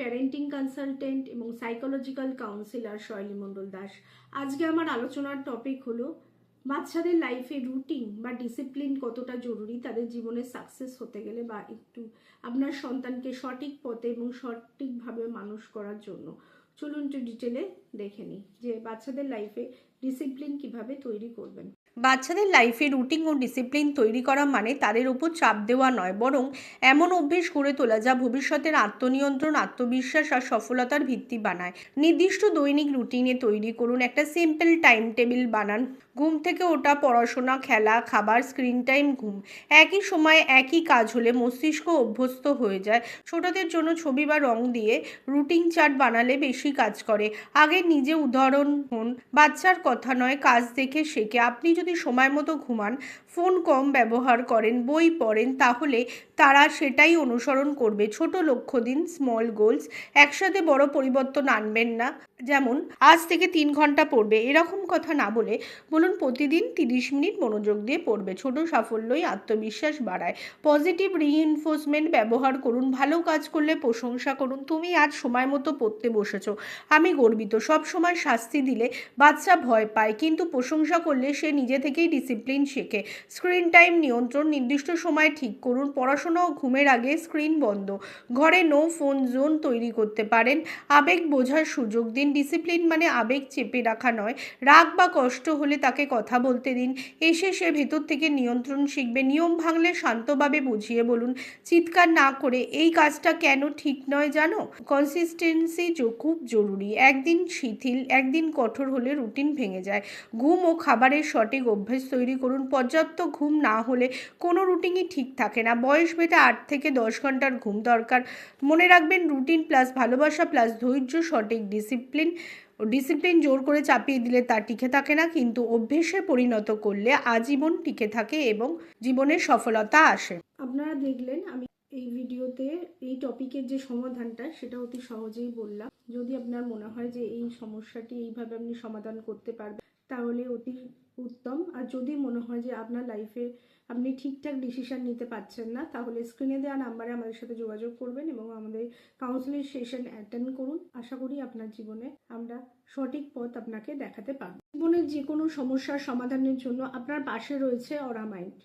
Parenting consultant এবং psychological councillor শৈলী মণ্ডল দাস। আজকে আমার আলোচনার টপিক হলো বাচ্চাদের লাইফে রুটিন বা ডিসিপ্লিন কতটা জরুরি তাদের জীবনে সাকসেস হতে গেলে, বা একটু আপনার সন্তানকে সঠিক পথে এবং সঠিকভাবে মানুষ করার জন্য। চলুন একটু ডিটেলে দেখে নিই যে বাচ্চাদের লাইফে ডিসিপ্লিন কিভাবে তৈরি করবেন। বাচ্চাদের লাইফে রুটিন ও ডিসিপ্লিন তৈরি করা মানে তাদের উপর চাপ দেওয়া নয়, বরং এমন অভ্যেস গড়ে তোলা যা ভবিষ্যতের আত্মনিয়ন্ত্রণ, আত্মবিশ্বাস আর সফলতার ভিত্তি বানায়। নির্দিষ্ট দৈনিক রুটিনে তৈরি করুন একটা সিম্পল টাইম টেবিল বানান। ঘুম থেকে ওঠা, পড়াশোনা, খেলা, খাবার, স্ক্রিন টাইম, ঘুম। একই সময়ে একই কাজ হলে মস্তিষ্ক অভ্যস্ত হয়ে যায়। ছোটদের জন্য ছবি বা রং দিয়ে রুটিন চার্ট বানালে বেশি কাজ করে। আগে নিজে উদাহরণ হন, বাচ্চার কথা নয়, কাজ দেখে শেখে। আপনি যদি সময় মতো ঘুমান, ফোন কম ব্যবহার করেন, বই পড়েন, তাহলে তারা সেটাই অনুসরণ করবে। ছোট লক্ষ্য দিন, স্মল গোলস। একসাথে বড় পরিবর্তন আনবেন না, যেমন আজ থেকে 3 ঘন্টা পড়বে, এরকম কথা না বলে বলুন প্রতিদিন 30 মিনিট মনোযোগ দিয়ে পড়বে। ছোট সাফল্যই আত্মবিশ্বাস বাড়ায়। পজিটিভ রিইনফোর্সমেন্ট ব্যবহার করুন। ভালো কাজ করলে প্রশংসা করুন, তুমি আজ সময় মতো পড়তে বসেছো, আমি গর্বিত। সব সময় শাস্তি দিলে বাচ্চা ভয় পায়, কিন্তু প্রশংসা করলে সে নিজে থেকেই ডিসিপ্লিন শেখে। স্ক্রিন টাইম নিয়ন্ত্রণ, নির্দিষ্ট সময় ঠিক করুন। পড়াশোনা ও ঘুমের আগে স্ক্রিন বন্ধ। ঘরে নো ফোন জোন তৈরি করতে পারেন। আবেগ বোঝার সুযোগ দিন। ডিসিপ্লিন মানে আবেগ চেপে রাখা নয়। রাগ বা কষ্ট হলে তাকে কথা বলতে দিন, এসে সে ভেতর থেকে নিয়ন্ত্রণ শিখবে। নিয়ম ভাঙলে শান্তভাবে বুঝিয়ে বলুন, চিৎকার না করে, এই কাজটা কেন ঠিক নয় জানো। কনসিস্টেন্সি খুব জরুরি। একদিন শিথিল, একদিন কঠোর হলে রুটিন ভেঙে যায়। ঘুম ও খাবারের সঠিক অভ্যাস তৈরি করুন। পর্যাপ্ত ঘুম না হলে কোনো রুটিনই ঠিক থাকে না। বয়স ভেদে 8 থেকে 10 ঘন্টার ঘুম দরকার। মনে রাখবেন, রুটিন প্লাস ভালোবাসা প্লাস ধৈর্য সঠিক ডিসিপ্লিন জোর করে চাপিয়ে দিলে তা টিকে থাকে না, কিন্তু অভ্যেসে পরিণত করলে আজীবন টিকে থাকে এবং জীবনের সফলতা আসে। আপনারা দেখলেন আমি এই ভিডিওতে এই টপিকের যে সমাধানটা সেটা অতি সহজেই বললাম। যদি আপনার মনে হয় যে এই সমস্যাটি এইভাবে আপনি সমাধান করতে পারবেন তাহলে অতি উত্তম। আর যদি মনে হয় যে আপনার লাইফে আপনি ঠিকঠাক ডিসিশন নিতে পারছেন না, তাহলে স্ক্রিনে দেওয়া নাম্বারে আমাদের সাথে যোগাযোগ করবেন এবং আমাদের কাউন্সিলিং সেশন অ্যাটেন্ড করুন। আশা করি আপনার জীবনে আমরা সঠিক পথ আপনাকে দেখাতে পারব। জীবনের যে কোনো সমস্যার সমাধানের জন্য আপনার পাশে রয়েছে অরা মাইন্ড।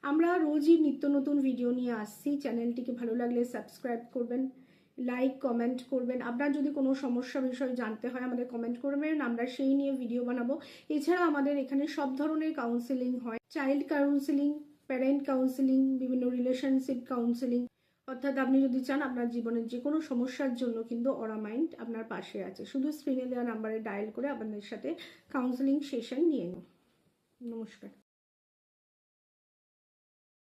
আমরা রোজই নিত্য নতুন ভিডিও নিয়ে আসছি। চ্যানেলটিকে ভালো লাগলে সাবস্ক্রাইব করবেন, লাইক কমেন্ট করবেন। আপনার যদি কোনো সমস্যা বিষয় জানতে হয় আমাদের কমেন্ট করবেন, আমরা সেই নিয়ে ভিডিও বানাবো। এছাড়া আমাদের এখানে সব ধরনের কাউন্সিলিং হয়, চাইল্ড কাউন্সিলিং, প্যারেন্ট কাউন্সিলিং, বিভিন্ন রিলেশনশিপ কাউন্সিলিং। অর্থাৎ আপনি যদি চান আপনার জীবনের যে কোনো সমস্যার জন্য কিন্তু অরা মাইন্ড আপনার পাশে আছে। শুধু স্ক্রিনে দেওয়া নাম্বারে ডায়াল করে আপনাদের সাথে কাউন্সিলিং সেশন নিয়ে নিন। নমস্কার।